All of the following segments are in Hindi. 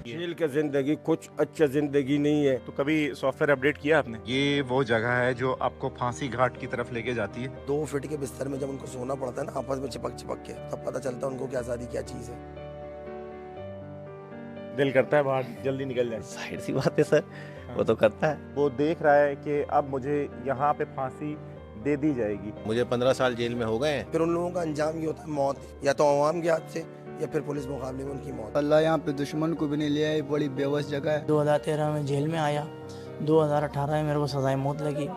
जेल का जिंदगी कुछ अच्छा जिंदगी नहीं है। तो कभी सॉफ्टवेयर अपडेट किया आपने? ये वो जगह है जो आपको फांसी घाट की तरफ लेके जाती है। 2 फीट के बिस्तर में जब उनको सोना पड़ता है ना आपस में चिपक चिपक के, तब पता चलता है उनको क्या आज़ादी क्या चीज़ है। दिल करता है बाहर जल्दी निकल जाए। जाहिर सी बात है सर, वो तो करता है। वो देख रहा है कि अब मुझे यहाँ पे फांसी दे दी जाएगी। मुझे 15 साल जेल में हो गए हैं। फिर उन लोगों का अंजाम ये होता है मौत, या तो अवाम के हाथ से या फिर पुलिस मुकाबले में उनकी मौत। अल्लाह यहाँ पे दुश्मन को भी नहीं लिया, ये बड़ी बेबस जगह है। 2013 में जेल में आया, 2018 में मेरे को सजाए मौत लगी।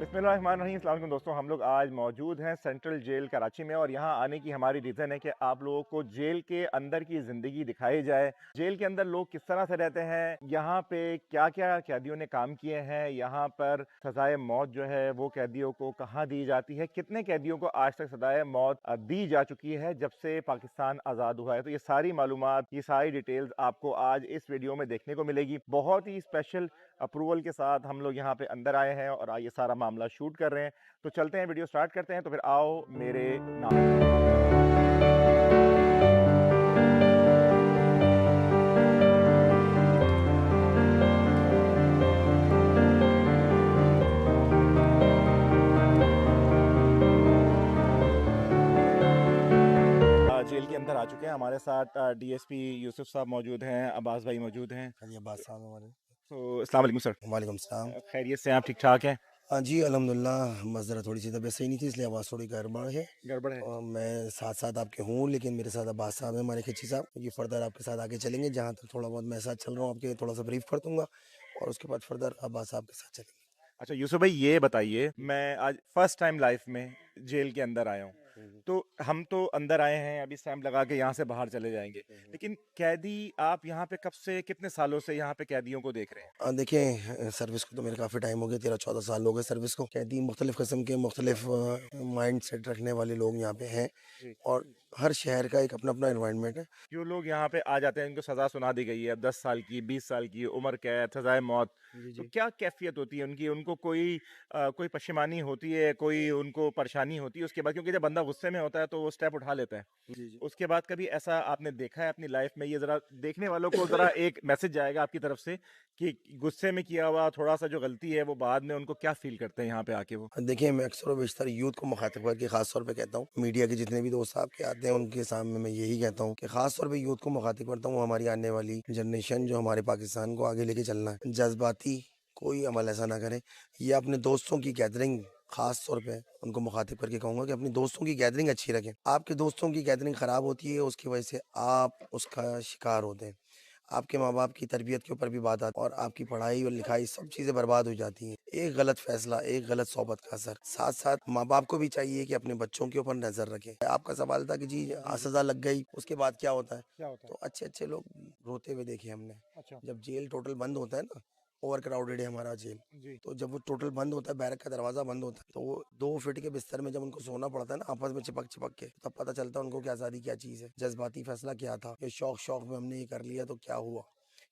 बिस्मिल्लाहिर्रहमानिर्रहीम, अस्सलाम वालेकुम दोस्तों। हम लोग आज मौजूद हैं सेंट्रल जेल कराची में और यहाँ आने की हमारी रीज़न है कि आप लोगों को जेल के अंदर की ज़िंदगी दिखाई जाए। जेल के अंदर लोग किस तरह से रहते हैं, यहाँ पे क्या क्या कैदियों ने काम किए हैं, यहाँ पर सजाए मौत जो है वो कैदियों को कहाँ दी जाती है, कितने कैदियों को आज तक सजाए मौत दी जा चुकी है जब से पाकिस्तान आज़ाद हुआ है। तो ये सारी मालूमात, ये सारी डिटेल्स आपको आज इस वीडियो में देखने को मिलेगी। बहुत ही स्पेशल अप्रूवल के साथ हम लोग यहाँ पे अंदर आए हैं और ये सारा मामला शूट कर रहे हैं। तो चलते हैं, वीडियो स्टार्ट करते हैं। तो फिर आओ मेरे नाम। जेल के अंदर आ चुके हैं। हमारे साथ डीएसपी यूसुफ साहब मौजूद हैं, अब्बास भाई मौजूद हैं। हाँ जी, अब्बास साहब हमारे। तो अस्सलाम वालेकुम सर। वालेकुम सलाम। खैरियत से हैं आप? ठीक ठाक हैं? हाँ जी, अल्हम्दुलिल्लाह। बस ज़रा थोड़ी सी तबीयत सही नहीं थी, इसलिए आवाज़ थोड़ी गड़बड़ है। गड़बड़ है। और मैं साथ साथ आपके हूँ, लेकिन मेरे साथ अब्बास साहब हैं, हमारे खिची साहब। ये फर्दर आपके साथ आगे चलेंगे, जहाँ तक थोड़ा बहुत मैं साथ चल रहा हूँ आपके थोड़ा सा ब्रीफ कर दूंगा, और उसके बाद फर्दर अब्बास साहब के साथ चलेंगे। अच्छा यूसुफ भाई, ये बताइए, मैं आज फर्स्ट टाइम लाइफ में जेल के अंदर आया हूँ। तो हम तो अंदर आए हैं, अभी स्टैम्प लगा के यहाँ से बाहर चले जाएंगे, लेकिन कैदी आप यहाँ पे कब से, कितने सालों से यहाँ पे कैदियों को देख रहे हैं? देखिए, सर्विस को तो मेरे काफ़ी टाइम हो गया, 13-14 साल हो गए सर्विस को। कैदी मुख्तलिफ़ किस्म के मुख्तलिफ माइंड सेट रखने वाले लोग यहाँ पे हैं, जी। और हर शहर का एक अपना अपना इन्वायरमेंट है। जो लोग यहाँ पे आ जाते हैं, इनको सजा सुना दी गई है, 10 साल की, 20 साल की उम्र कैद, सजाए मौत, तो क्या कैफियत होती है उनकी? उनको कोई पशेमानी होती है, कोई उनको परेशानी होती है उसके बाद? क्योंकि जब बंदा गुस्से में होता है तो वो स्टेप उठा लेता है। उसके बाद कभी ऐसा आपने देखा है अपनी लाइफ में? ये जरा देखने वालों को जरा एक मैसेज जाएगा आपकी तरफ से कि गुस्से में किया हुआ थोड़ा सा जो गलती है वो बाद में उनको क्या फील करते हैं यहाँ पे आके वो? देखिए, मैं अक्सर और बेशतर यूथ को मुखातिब करके ख़ास तौर पे कहता हूँ, मीडिया के जितने भी दोस्त आपके आते हैं उनके सामने मैं यही कहता हूँ कि ख़ास तौर पे यूथ को मुखातिब करता हूँ, हमारी आने वाली जनरेशन जो हमारे पाकिस्तान को आगे लेके चलना है, जज्बाती कोई अमल ऐसा ना करे, या अपने दोस्तों की गैदरिंग खास तौर पे उनको मुखातिब करके कहूँगा कि अपनी दोस्तों की गैदरिंग अच्छी रखें। आपके दोस्तों की गैदरिंग ख़राब होती है, उसकी वजह से आप उसका शिकार होते हैं। आपके माँ बाप की तरबियत के ऊपर भी बात आती है, और आपकी पढ़ाई और लिखाई सब चीज़ें बर्बाद हो जाती हैं। एक गलत फैसला, एक गलत सोबत का असर। साथ साथ माँ बाप को भी चाहिए कि अपने बच्चों के ऊपर नज़र रखें। आपका सवाल था कि जी सज़ा लग गई, उसके बाद क्या होता है? क्या होता है? तो अच्छे अच्छे लोग रोते हुए देखे हमने। अच्छा। जब जेल टोटल बंद होता है ना, ओवर क्राउडेड है हमारा जेल, जी। तो जब वो टोटल बंद होता है, बैरक का दरवाज़ा बंद होता है, तो वो 2 फीट के बिस्तर में जब उनको सोना पड़ता है ना आपस में चिपक चिपक के, तब पता चलता है उनको क्या आज़ादी क्या चीज़ है, जज्बाती फैसला क्या था, ये शौक शौक में हमने ये कर लिया तो क्या हुआ।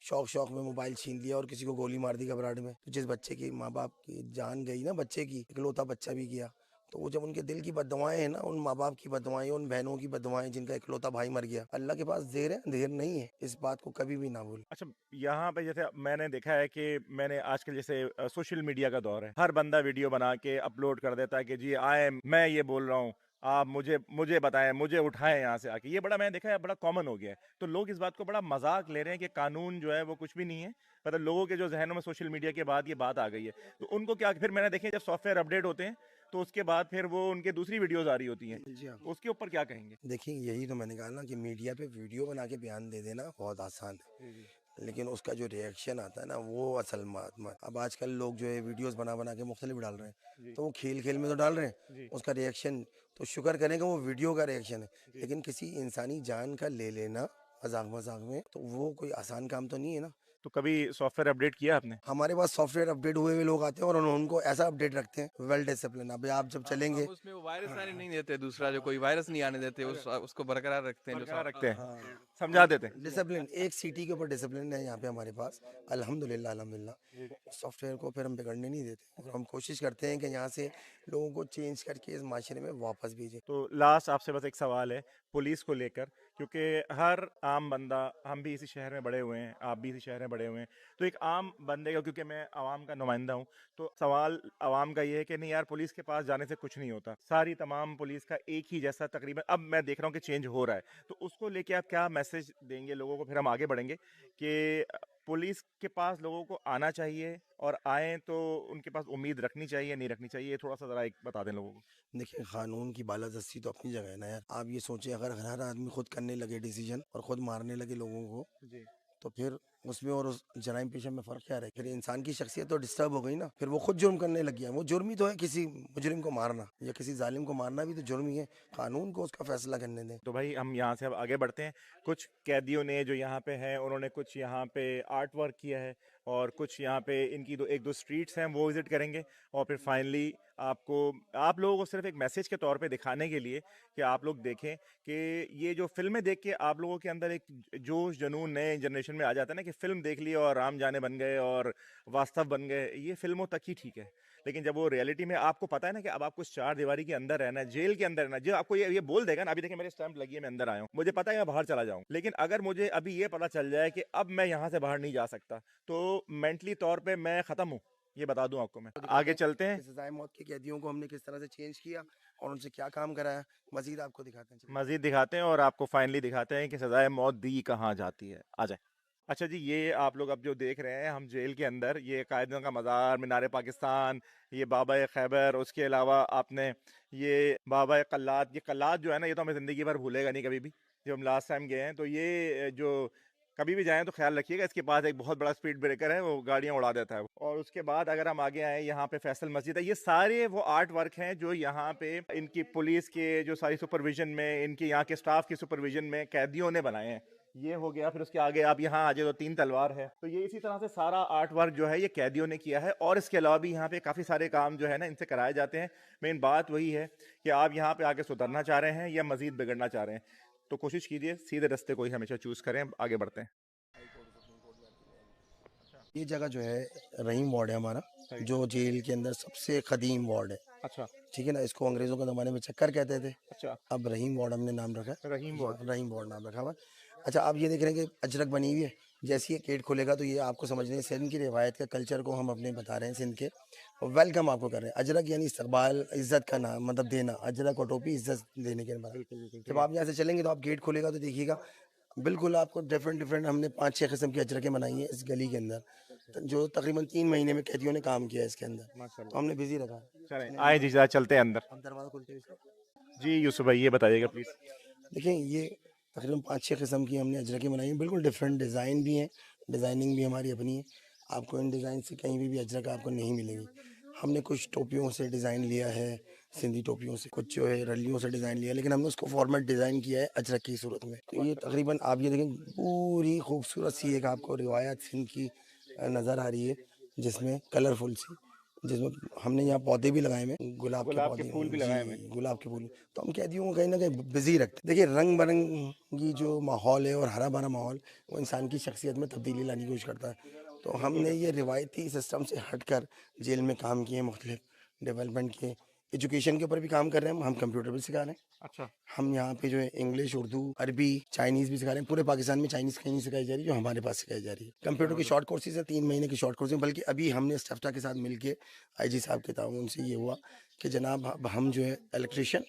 शौक शौक में मोबाइल छीन लिया और किसी को गोली मार दी घबराहट में, तो जिस बच्चे की माँ बाप की जान गई ना, बच्चे की इकलौता बच्चा भी गया, तो वो जब उनके दिल की बददुआएं हैं ना, उन माँ बाप की बददुआएं, उन बहनों की बददुआएं जिनका इकलौता भाई मर गया, अल्लाह के पास देर है, देर नहीं है, इस बात को कभी भी ना भूल। अच्छा, यहाँ पे जैसे मैंने देखा है कि मैंने आजकल जैसे सोशल मीडिया का दौर है, हर बंदा वीडियो बना के अपलोड कर देता है कि जी आए, मैं ये बोल रहा हूँ, आप मुझे मुझे बताएं, मुझे उठाएं यहाँ से आके। ये बड़ा मैंने देखा है, बड़ा कॉमन हो गया है। तो लोग इस बात को बड़ा मजाक ले रहे हैं कि कानून जो है वो कुछ भी नहीं है। मतलब लोगों के जो जहनों में सोशल मीडिया के बाद ये बात आ गई है, तो उनको क्या, फिर मैंने देखे जब सॉफ्टवेयर अपडेट होते हैं तो उसके बाद फिर वो उनके दूसरी वीडियोज आ रही होती हैं, जी हाँ। उसके ऊपर क्या कहेंगे? देखिए, यही तो मैंने कहा ना कि मीडिया पे वीडियो बना के बयान दे देना बहुत आसान है, लेकिन उसका जो रिएक्शन आता है ना, वो असल बात में। अब आजकल लोग जो है वीडियोस बना बना के मुख्तलिफ डाल रहे हैं, तो वो खेल खेल में तो डाल रहे हैं, उसका रिएक्शन तो शुक्र करें कि वो वीडियो का रिएक्शन है, लेकिन किसी इंसानी जान का ले लेना मजाक मजाक में, तो वो कोई आसान काम तो नहीं है ना। तो कभी सॉफ्टवेयर अपडेट किया आपने? हमारे पास सॉफ्टवेयर अपडेट हुए हुए लोग आते हैं और उनको ऐसा अपडेट रखते हैं, वेल डिसिप्लिन। अभी आप जब चलेंगे, हम उसमें वो वायरस आने नहीं देते, दूसरा जो कोई वायरस नहीं आने देते, उसको बरकरार रखते हैं जो बरकरार रखते हैं, हाँ, समझा देते हैं। डिसिप्लिन, एक सीटी के ऊपर डिसिप्लिन है यहाँ पे हमारे पास, अल्हम्दुलिल्लाह अल्हम्दुलिल्लाह। सॉफ्टवेयर को फिर हम बिगड़ने नहीं देते, और हम कोशिश करते हैं कि यहाँ से लोगों को चेंज करके इस माशरे में वापस भेजें। तो लास्ट आपसे बस एक सवाल है, पुलिस को लेकर, क्योंकि हर आम बंदा, हम भी इसी शहर में बड़े हुए हैं, आप भी इसी शहर में बड़े हुए हैं, तो एक आम बंदे का, क्योंकि मैं आवाम का नुमाइंदा हूँ, तो सवाल आवाम का ये है कि नहीं यार, पुलिस के पास जाने से कुछ नहीं होता, सारी तमाम पुलिस का एक ही जैसा तकरीबन, अब मैं देख रहा हूँ कि चेंज हो रहा है, तो उसको लेके आप क्या मैसेज देंगे लोगों को, फिर हम आगे बढ़ेंगे कि पुलिस के पास लोगों को आना चाहिए, और आए तो उनके पास उम्मीद रखनी चाहिए, नहीं रखनी चाहिए, ये थोड़ा सा ज़रा एक बता दें लोगों को। देखिए, कानून की बालादस्ती तो अपनी जगह है ना यार। आप ये सोचिए, अगर हर आदमी खुद करने लगे डिसीजन और खुद मारने लगे लोगों को, जी। तो फिर उसमें और उस जराइम पेशे में फ़र्क क्या रहे? फिर इंसान की शख्सियत तो डिस्टर्ब हो गई ना, फिर वो खुद जुर्म करने लग गया। वो जुर्म ही तो है, किसी मुजरिम को मारना या किसी जालिम को मारना भी तो जुर्म ही है। कानून को उसका फैसला करने दें। तो भाई हम यहाँ से अब आगे बढ़ते हैं। कुछ कैदियों ने जो यहाँ पे हैं, उन्होंने कुछ यहाँ पे आर्ट वर्क किया है, और कुछ यहाँ पे इनकी एक दो स्ट्रीट्स हैं वो विजिट करेंगे, और फिर फाइनली आप लोगों को सिर्फ एक मैसेज के तौर पे दिखाने के लिए कि आप लोग देखें कि ये जो फिल्में देख के आप लोगों के अंदर एक जोश जुनून नए जनरेशन में आ जाता है ना, कि फिल्म देख ली और राम जाने बन गए और वास्तव बन गए, ये फिल्मों तक ही ठीक है। लेकिन जब वो रियलिटी में आपको पता है ना कि अब आपको इस चार दीवारी के अंदर रहना है, जेल के अंदर रहना है, जो आपको ये बोल देगा ना, अभी देखिए मेरे स्टैंप लगी है, मैं अंदर आया हूँ, मुझे पता है मैं बाहर चला जाऊँ, लेकिन अगर मुझे अभी ये पता चल जाए कि अब मैं यहाँ से बाहर नहीं जा सकता, तो मेंटली तौर पे मैं खत्म हूँ, ये बता दूं आपको मैं। आगे चलते हैं, सजाए मौत के कैदियों को हमने किस तरह से चेंज किया और उनसे क्या काम कराया, मजीद आपको दिखाते हैं। चलिए। मजीद दिखाते हैं और आपको फाइनली दिखाते हैं कि सजाए मौत दी कहाँ जाती है। आ जाए। अच्छा जी, ये आप लोग अब जो देख रहे हैं, हम जेल के अंदर, ये कायदों का मज़ार, मीनार पाकिस्तान, ये बाबा खैबर, उसके अलावा आपने ये बाबा कल्लात, ये कल्लात जो है ना, ये तो हमें ज़िंदगी भर भूलेगा नहीं कभी भी। जब हम लास्ट टाइम गए हैं, तो ये जो कभी भी जाएं तो ख्याल रखिएगा, इसके पास एक बहुत बड़ा स्पीड ब्रेकर है, वो गाड़ियाँ उड़ा देता है। और उसके बाद अगर हम आगे आए, यहाँ पे फैसल मस्जिद है, ये सारे वो आर्ट वर्क हैं जो यहाँ पे इनकी पुलिस के जो सारी सुपरविजन में, इनके यहाँ के स्टाफ की सुपरविजन में कैदियों ने बनाए हैं। ये हो गया, फिर उसके आगे आप यहाँ आ जाए तो तीन तलवार है, तो ये इसी तरह से सारा आर्ट वर्क जो है ये कैदियों ने किया है। और इसके अलावा भी यहाँ पे काफ़ी सारे काम जो है ना, इनसे कराए जाते हैं। मेन बात वही है कि आप यहाँ पे आके सुधरना चाह रहे हैं या मजीद बिगड़ना चाह रहे हैं, तो कोशिश कीजिए सीधे रास्ते को ही हमेशा चूज करें। आगे बढ़ते हैं। ये जगह जो है रहीम वार्ड है हमारा, जो जेल के अंदर सबसे कदीम वार्ड है। अच्छा ठीक है ना, इसको अंग्रेजों के ज़माने में चक्कर कहते थे, अच्छा, अब रहीम वार्ड हमने नाम रखा है। रहीम वार्ड। रहीम वार्ड नाम रखा हुआ है। अच्छा, आप ये देख रहे हैं कि अजरक बनी हुई है, जैसे ये गेट खुलेगा तो ये आपको समझ रहे हैं सिंध की रिवायत का कल्चर को हम अपने बता रहे हैं, सिंध के वेलकम आपको कर रहे हैं। अजरक यानी इस्तकबाल, इज्जत का नाम, मतलब देना, अजरक और टोपी इज्जत देने के बाद। जब आप यहाँ से चलेंगे तो आप गेट खुलेगा तो देखिएगा बिल्कुल आपको डिफरेंट डिफरेंट, हमने 5-6 किस्म की अजरकें बनाई हैं इस गली के अंदर, जो तकरीबन 3 महीने में कैदियों ने काम किया है इसके अंदर, तो हमने बिजी रखा है। चलें आए जी, जरा चलते हैं अंदर। हम दरवाज़ा खोलते हैं इसका। जी यूसुफ भाई, ये बताइएगा प्लीज। देखिए, ये तकरीबन 5-6 किस्म की हमने अजरकें बनाई हैं, बिल्कुल डिफरेंट डिज़ाइन भी हैं, डिज़ाइनिंग भी हमारी अपनी है। आपको इन डिज़ाइन से कहीं भी अजरक आपको नहीं मिलेगी। हमने कुछ टोपियों से डिज़ाइन लिया है, सिंधी टोपियों से, कुछ जो है रलियों से डिज़ाइन लिया है, लेकिन हमने उसको फॉर्मेट डिज़ाइन किया है अजरक की सूरत में। तो ये तकरीबन आप ये देखें, पूरी खूबसूरत सी एक आपको रिवायत सिंध की नज़र आ रही है, जिसमें कलरफुल सी, जिसमें हमने यहाँ पौधे भी लगाए हुए हैं, गुलाब के गुलाब के पौधे, फूल भी लगाए हुए हैं। जी, गुलाब के फूल। तो हम कैदियों को कहीं ना कहीं बिजी रखते हैं। देखिए, रंग बिरंगी जो माहौल है और हरा भरा माहौल, वो इंसान की शख्सियत में तब्दीली लाने की कोशिश करता है। तो हमने ये रिवायती सिस्टम से हटकर जेल में काम किए, मुख्तलिफ डेवलपमेंट किए, एजुकेशन के ऊपर भी काम कर रहे हैं। हम कंप्यूटर भी सिखा रहे हैं। अच्छा, हम यहाँ पे जो है इंग्लिश, उर्दू, अरबी, चाइनीज़ भी सिखा रहे हैं। पूरे पाकिस्तान में चाइनीज़ कहीं नहीं सिखाई जा रही, जो हमारे पास सिखाई जा रही है। कंप्यूटर की शॉर्ट कोर्सेज है, 3 महीने की शॉर्ट कोर्सेज, बल्कि अभी हमने स्टफ्टा के साथ मिलके आईजी साहब के ताउन से ये हुआ कि जनाब अब हम जो है इलेक्ट्रिशियन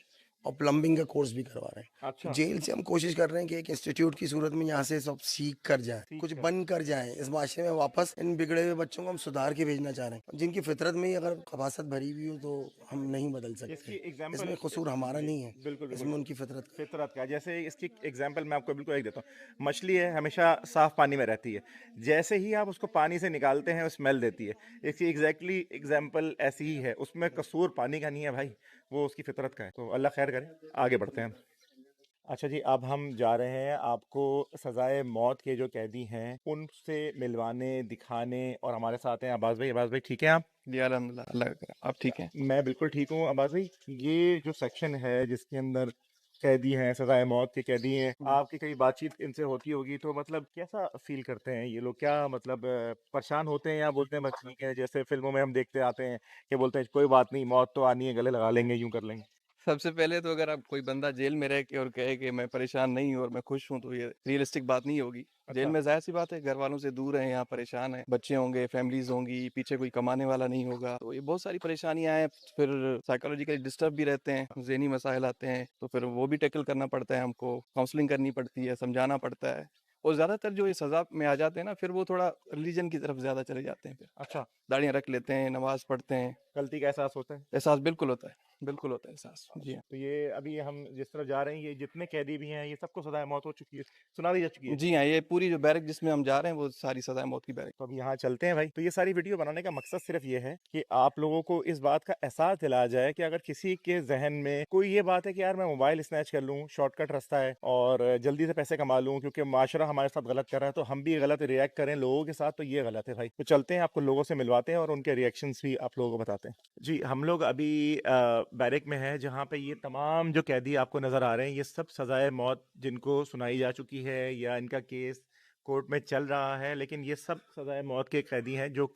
और प्लम्बिंग का कोर्स भी करवा रहे हैं। अच्छा। जेल से हम कोशिश कर रहे हैं कि एक इंस्टीट्यूट की सूरत में यहाँ से सब सीख कर जाए, कुछ बन कर जाए, इस माशरे में वापस इन बिगड़े हुए बच्चों को हम सुधार के भेजना चाह रहे हैं, जिनकी फितरत में ही अगर खबासत भरी हुई हो तो हम नहीं बदल इसकी सकते। एग्जांपल इसमें कसूर हमारा नहीं है, बिल्कुल इसमें उनकी फितरत का। फितरत का। जैसे इसकी एग्जांपल मैं आपको बिल्कुल एक देता हूँ। मछली है, हमेशा साफ पानी में रहती है, जैसे ही आप उसको पानी से निकालते हैं स्मेल देती है। इसकी एग्जैक्टली एग्जांपल ऐसी ही है, उसमें कसूर पानी का नहीं है भाई, वो उसकी फितरत का है। तो अल्लाह खैर करे, आगे बढ़ते हैं। अच्छा जी, अब हम जा रहे हैं आपको सजाए मौत के जो कैदी हैं उनसे मिलवाने, दिखाने, और हमारे साथ हैं अब्बास भाई। अब्बास भाई ठीक है आप? जी अल्हम्दुलिल्लाह, अल्लाह का करम। आप ठीक हैं? मैं बिल्कुल ठीक हूँ। अब्बास भाई, ये जो सेक्शन है जिसके अंदर कैदी हैं, सजाए मौत के कैदी हैं, आपकी कई बातचीत इनसे होती होगी, तो मतलब कैसा फील करते हैं ये लोग? क्या मतलब परेशान होते हैं या बोलते हैं बस ठीक है, जैसे फिल्मों में हम देखते आते हैं कि बोलते हैं कोई बात नहीं, मौत तो आनी है, गले लगा लेंगे, यूं कर लेंगे? सबसे पहले तो अगर आप कोई बंदा जेल में रह के और कहे कि मैं परेशान नहीं हूँ और मैं खुश हूँ, तो ये रियलिस्टिक बात नहीं होगी। जेल अच्छा। में जाहिर सी बात है, घर वालों से दूर है, यहाँ परेशान है, बच्चे होंगे, फैमिलीज होंगी, पीछे कोई कमाने वाला नहीं होगा, तो ये बहुत सारी परेशानियां हैं। फिर साइकोलॉजिकली डिस्टर्ब भी रहते हैं, ज़हनी मसाइल आते हैं, तो फिर वो भी टैकल करना पड़ता है हमको, काउंसलिंग करनी पड़ती है, समझाना पड़ता है। और ज़्यादातर जो ये सज़ा में आ जाते हैं ना, फिर वो थोड़ा रिलीजन की तरफ ज़्यादा चले जाते हैं। फिर अच्छा, दाढ़ियाँ रख लेते हैं, नमाज पढ़ते हैं। गलती का एहसास होता है। एहसास बिल्कुल होता है, बिल्कुल होता है एहसास। जी हाँ। तो ये अभी हम जिस तरफ जा रहे हैं, ये जितने कैदी भी हैं, ये सबको सजाए मौत हो चुकी है, सुना दी जा चुकी है। जी हाँ, ये पूरी जो बैरक जिसमें हम जा रहे हैं, वो सारी सज़ाए मौत की बैरक। तो अब यहाँ चलते हैं भाई। तो ये सारी वीडियो बनाने का मकसद सिर्फ ये है कि आप लोगों को इस बात का एहसास दिलाया जाए कि अगर किसी के जहन में कोई ये बात है कि यार मैं मोबाइल स्नैच कर लूँ, शॉर्टकट रास्ता है और जल्दी से पैसे कमा लूँ क्योंकि माशरा हमारे साथ गलत कर रहा है, तो हम भी गलत रिएक्ट करें लोगों के साथ, तो ये गलत है भाई। तो चलते हैं, आपको लोगों से मिलवाते हैं और उनके रिएक्शंस भी आप लोगों को बताते हैं। जी, हम लोग अभी बैरक में हैं, जहाँ पे ये तमाम जो कैदी आपको नजर आ रहे हैं, ये सब सजाए मौत जिनको सुनाई जा चुकी है या इनका केस कोर्ट में चल रहा है, लेकिन ये सब सजाए मौत के कैदी हैं जो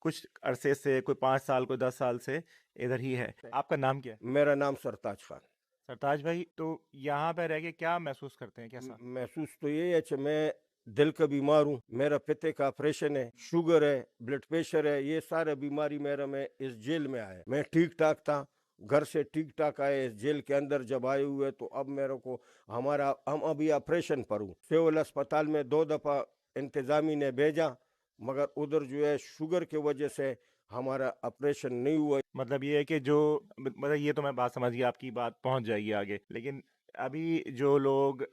कुछ अरसे से, कोई 5 साल, कोई 10 साल से इधर ही है। आपका नाम क्या है? मेरा नाम सरताज खान। सरताज भाई, तो यहाँ पे रह के क्या महसूस करते हैं, कैसा? महसूस तो ये है कि मैं दिल का बीमार हूँ, मेरा पित्ते का ऑपरेशन है, शुगर है, ब्लड प्रेशर है, ये सारा बीमारी मेरा में इस जेल में आया। मैं ठीक ठाक था, घर से ठीक ठाक आए, इस जेल के अंदर जब आए हुए तो अब मेरे को हम अभी ऑपरेशन पर हूँ। सिविल अस्पताल में 2 दफ़ा इंतजामी ने भेजा, मगर उधर जो है शुगर की वजह से हमारा ऑपरेशन नहीं हुआ। मतलब ये है कि जो, मतलब ये तो मैं बात समझ गया, आपकी बात पहुंच जाएगी आगे, लेकिन अभी जो लोग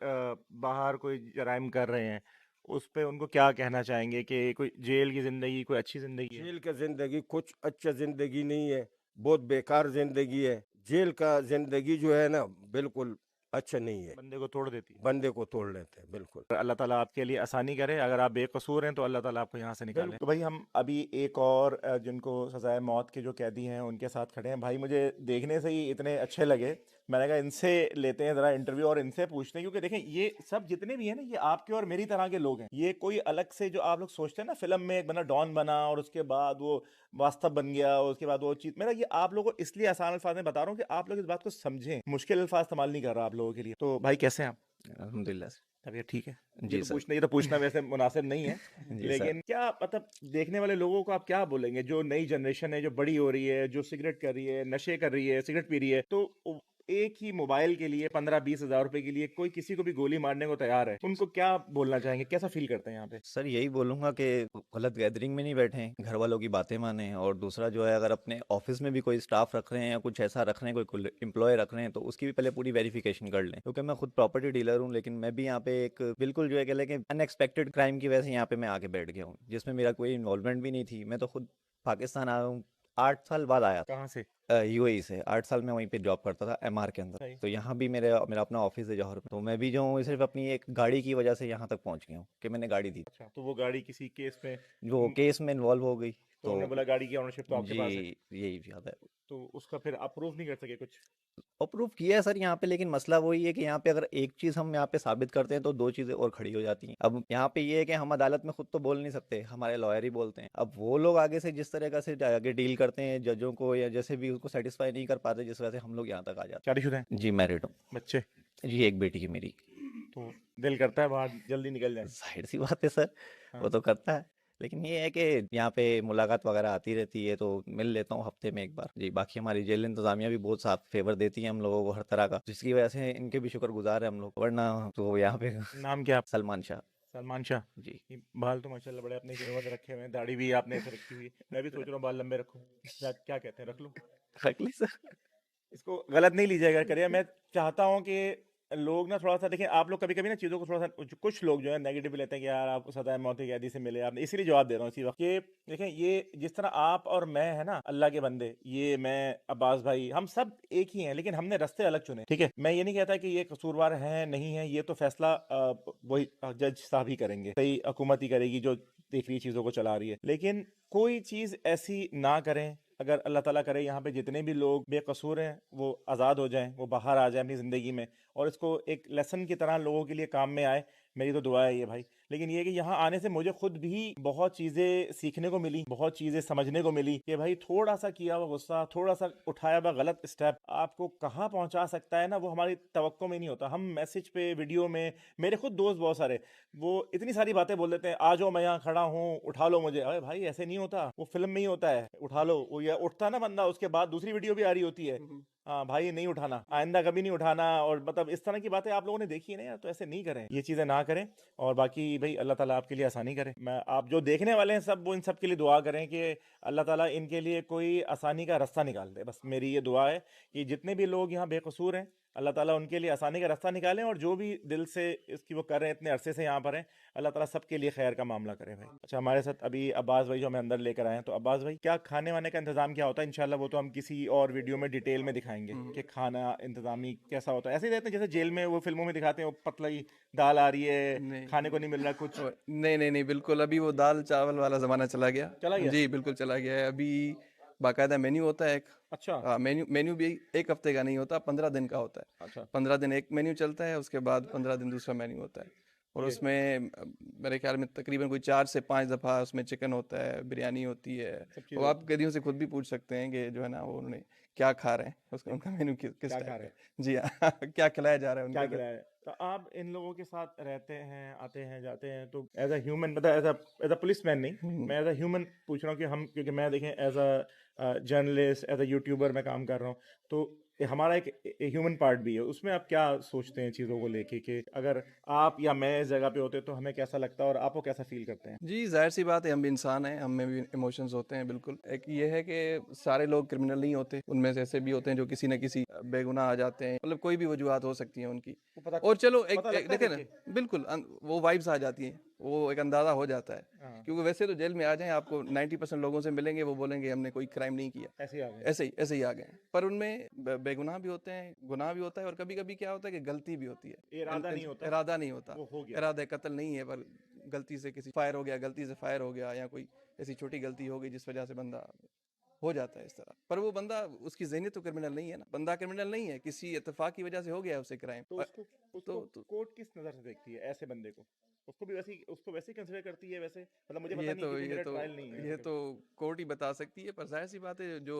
बाहर कोई जराइम कर रहे हैं, उस पे उनको क्या कहना चाहेंगे कि कोई जेल की जिंदगी कोई अच्छी जिंदगी है? जेल का जिंदगी कुछ अच्छा जिंदगी नहीं है, बहुत बेकार जिंदगी है। जेल का जिंदगी जो है ना, बिल्कुल अच्छा नहीं है, बंदे को तोड़ देती है। बंदे को तोड़ लेते हैं बिल्कुल। अल्लाह ताला आपके लिए आसानी करे, अगर आप बेकसूर हैं तो अल्लाह ताला आपको यहाँ से निकाले। तो भाई हम अभी एक और जिनको सजाए मौत के जो कैदी हैं उनके साथ खड़े हैं। भाई मुझे देखने से ही इतने अच्छे लगे, मैंने कहा इनसे लेते हैं ज़रा इंटरव्यू और इनसे पूछते हैं, क्योंकि देखें ये सब जितने भी हैं ना, ये आपके और मेरी तरह के लोग हैं। ये कोई अलग से जो आप लोग सोचते हैं ना, फिल्म में एक बंदा डॉन बना और उसके बाद वो वास्तव बन गया और उसके बाद वो चीज़, मेरा ये आप लोगों को इसलिए आसान अल्फाज में बता रहा हूँ कि आप लोग इस बात को समझें, मुश्किल अल्फाज इस्तेमाल नहीं कर रहा आप लोगों के लिए। तो भाई कैसे हैं आप? अल्हम्दुलिल्लाह सर। तबीयत ठीक है? जी सर। ये तो पूछना वैसे मुनासिब नहीं है जी सर। लेकिन क्या मतलब देखने वाले लोगों को आप क्या बोलेंगे, जो नई जनरेशन है, जो बड़ी हो रही है, जो सिगरेट कर रही है, नशे कर रही है, सिगरेट पी रही है, तो एक ही मोबाइल के लिए 15-20 हजार रुपए के लिए कोई किसी को भी गोली मारने को तैयार है, उनको क्या बोलना चाहेंगे, कैसा फील करते हैं यहाँ पे? सर यही बोलूँगा कि गलत गैदरिंग में नहीं बैठें, घर वालों की बातें मानें, और दूसरा जो है, अगर अपने ऑफिस में भी कोई स्टाफ रख रहे हैं या कुछ ऐसा रख रहे हैं, कोई एम्प्लॉय रख रहे हैं, तो उसकी भी पहले पूरी वेरिफिकेशन कर लें। क्योंकि मैं खुद प्रॉपर्टी डीलर हूँ, लेकिन मैं भी यहाँ पे एक बिल्कुल जो है कह लें कि अनएक्सपेक्टेड क्राइम की वजह से यहाँ पे मैं आके बैठ गया हूँ, जिसमें मेरा कोई इन्वॉल्वमेंट भी नहीं थी। मैं तो खुद पाकिस्तान आया हूँ, 8 साल बाद आया था। कहाँ से? यूएई से 8 साल में वहीं पे जॉब करता था एमआर के अंदर। सही। तो यहाँ भी मेरा अपना ऑफिस है जौहर में। तो मैं भी जो हूँ सिर्फ अपनी एक गाड़ी की वजह से यहाँ तक पहुँच गया हूँ कि मैंने गाड़ी दी, अच्छा, तो वो गाड़ी किसी केस में, वो केस में इन्वॉल्व हो गई। तो उन्होंने बोला गाड़ी की ऑनरशिप तो आपके पास है, जी यही याद है। तो उसका फिर आप प्रूफ नहीं कर सके कुछ? अप्रूव किया है सर यहाँ पे, लेकिन मसला वही है कि यहाँ पे अगर एक चीज़ हम यहाँ पे साबित करते हैं तो 2 चीज़ें और खड़ी हो जाती हैं। अब यहाँ पे ये है कि हम अदालत में खुद तो बोल नहीं सकते, हमारे लॉयर ही बोलते हैं। अब वो लोग आगे से जिस तरह से आगे डील करते हैं जजों को, या जैसे भी उसको सेटिस्फाई नहीं कर पाते, जिस वजह से हम लोग यहाँ तक आ जाते शादीशुदा हैं? हैं। जी मैरिड हूँ। बच्चे? जी एक बेटी है मेरी। तो दिल करता है बाहर जल्दी निकल जाए। जाहिर सी बात है सर, वो हाँ। तो करता है, लेकिन ये है कि यहाँ पे मुलाकात वगैरह आती रहती है तो मिल लेता हूँ हफ्ते में एक बार। जी बाकी हमारी जेल इंतजामिया भी बहुत साफ फेवर देती है हम लोगों को हर तरह का, जिसकी वजह से इनके भी शुक्रगुजार है हम लोग, वरना तो यहाँ पे नाम क्या? सलमान शाह। सलमान शाह। जी ये बाल तो माशाल्लाह बड़े अपने जगह पे रखे हुए हैं, दाढ़ी भी आपने ऐसे रखी हुई है, मैं भी सोच रहा हूँ बाल लंबे रखूँ। क्या कहते हैं, रख लूँ? रख ली सर। इसको गलत नहीं लीजिएगा करिए, मैं चाहता हूँ कि लोग ना थोड़ा सा देखें, आप लोग कभी कभी ना चीज़ों को थोड़ा सा, कुछ लोग जो है नेगेटिव लेते हैं कि यार आप सदा मौत की कैदी से मिले, आपने इसीलिए जवाब दे रहा हूँ इसी वक्त कि देखें, ये जिस तरह आप और मैं है ना, अल्लाह के बंदे, ये मैं, अब्बास भाई, हम सब एक ही हैं, लेकिन हमने रास्ते अलग चुने, ठीक है? मैं ये नहीं कहता कि ये कसूरवार हैं नहीं है, ये तो फैसला वही जज साहब ही करेंगे, सही हुकूमत ही करेगी जो देख रही है, चीज़ों को चला रही है, लेकिन कोई चीज़ ऐसी ना करें। अगर अल्लाह ताला करे यहाँ पे जितने भी लोग बेकसूर हैं वो आज़ाद हो जाएं, वो बाहर आ जाएं अपनी ज़िंदगी में, और इसको एक लेसन की तरह लोगों के लिए काम में आए। मेरी तो दुआ है ये भाई। लेकिन ये कि यहाँ आने से मुझे खुद भी बहुत चीज़ें सीखने को मिली, बहुत चीज़ें समझने को मिली कि भाई थोड़ा सा किया हुआ गुस्सा, थोड़ा सा उठाया हुआ गलत स्टेप आपको कहाँ पहुँचा सकता है ना, वो हमारी तवक्को में नहीं होता। हम मैसेज पे, वीडियो में, मेरे खुद दोस्त बहुत सारे वो इतनी सारी बातें बोल देते हैं, आ जाओ मैं यहाँ खड़ा हूँ उठा लो मुझे। अरे भाई ऐसे नहीं होता, वो फिल्म में ही होता है, उठा लो, वो या उठता ना बंदा, उसके बाद दूसरी वीडियो भी आ रही होती है, हाँ भाई नहीं उठाना, आइंदा कभी नहीं उठाना, और मतलब इस तरह की बातें आप लोगों ने देखी है ना यार, तो ऐसे नहीं करें, ये चीज़ें ना करें। और बाकी भाई अल्लाह ताला आपके लिए आसानी करे। मैं आप जो देखने वाले हैं सब, वो इन सब के लिए दुआ करें कि अल्लाह ताला इनके लिए कोई आसानी का रास्ता निकाल दे। बस मेरी ये दुआ है कि जितने भी लोग यहाँ बेकसूर हैं, अल्लाह ताला उनके लिए आसानी का रास्ता निकालें, और जो भी दिल से इसकी वो कर रहे हैं, इतने अरसे से यहाँ पर हैं, अल्लाह ताला सबके लिए खैर का मामला करे भाई। अच्छा, हमारे साथ अभी अब्बास भाई जो हमें अंदर लेकर आए हैं, तो अब्बास भाई क्या खाने वाने का इंतजाम क्या होता है? इंशाल्लाह वो तो हम किसी और वीडियो में डिटेल में दिखाएंगे कि खाना इंतजामी कैसा होता है। ऐसे ही रहते हैं जैसे जेल में वो फिल्मों में दिखाते हैं, वो पतला ही दाल आ रही है, नहीं खाने को नहीं मिल रहा कुछ। नहीं नहीं नहीं, बिल्कुल अभी वो दाल चावल वाला जमाना चला गया। चला गया? जी बिल्कुल चला गया है। अभी बाकायदा मेन्यू होता है एक। अच्छा मेन्यू मेन्यू भी एक हफ्ते का नहीं होता, 15 दिन का होता है। अच्छा 15 दिन एक मेन्यू चलता है, उसके बाद 15 दिन दूसरा मेन्यू होता है। और ये- उसमें मेरे ख्याल में तकरीबन कोई 4 से 5 दफ़ा उसमें चिकन होता है, बिरयानी होती है। सब चीज़ वो आप कैदियों से खुद भी पूछ सकते हैं कि जो है ना वो उन्होंने क्या खा रहे हैं, उसका उनका मेन्यू किस क्या टाइप खा का रहे है। जी हाँ क्या खिलाया जा रहा है क्या उनको। खिलाया है? तो आप इन लोगों के साथ रहते हैं, आते हैं, जाते हैं, तो एज अ ह्यूमन, मतलब एज अ पुलिसमैन नहीं, हम्म, मैं एज अ ह्यूमन पूछ रहा हूँ कि हम, क्योंकि मैं देखें as a journalist, as a YouTuber मैं काम कर रहा हूँ, तो ये हमारा एक ह्यूमन पार्ट भी है। उसमें आप क्या सोचते हैं चीज़ों को लेके कि अगर आप या मैं इस जगह पे होते तो हमें कैसा लगता और आपको कैसा फील करते हैं? जी जाहिर सी बात है, हम भी इंसान हैं, हम में भी इमोशंस होते हैं बिल्कुल। एक ये है कि सारे लोग क्रिमिनल नहीं होते, उनमें से ऐसे भी होते हैं जो किसी न किसी बेगुनाह आ जाते हैं, मतलब कोई भी वजूहत हो सकती है उनकी। वो पता और चलो पता एक लगता है देखें देख ना, के? बिल्कुल वो वाइब्स आ जाती हैं, वो एक अंदाज़ा हो जाता है। हाँ, क्योंकि वैसे तो जेल में आ जाएं आपको 90% लोगों से मिलेंगे, वो बोलेंगे हमने कोई क्राइम नहीं किया, ऐसे ही आ गए। ऐसे ही आ गए हैं। पर उनमें बेगुनाह भी होते हैं, गुनाह भी होता है, और कभी कभी क्या होता है कि गलती भी होती है। इरादा नहीं होता, इरादा नहीं होता, वो हो गया। इरादा कत्ल नहीं है, पर गलती से किसी फायर हो गया, गलती से फायर हो गया, या कोई ऐसी छोटी गलती हो गई जिस वजह से बंदा हो जाता है इस तरह। पर वो बंदा, उसकी ज़हनीत तो क्रिमिनल नहीं है ना, बंदा क्रिमिनल नहीं है, किसी इत्तेफाक की वजह से हो गया है उसे क्राइम। तो उसको उसको तो कोर्ट किस नज़र से देखती है ऐसे बंदे को? उसको वैसे ही कंसिडर करती है वैसे? मतलब मुझे पता नहीं है क्योंकि मेरा ट्रायल नहीं है ये उसके। तो कोर्ट ही बता सकती है। पर जाहिर सी बात है, जो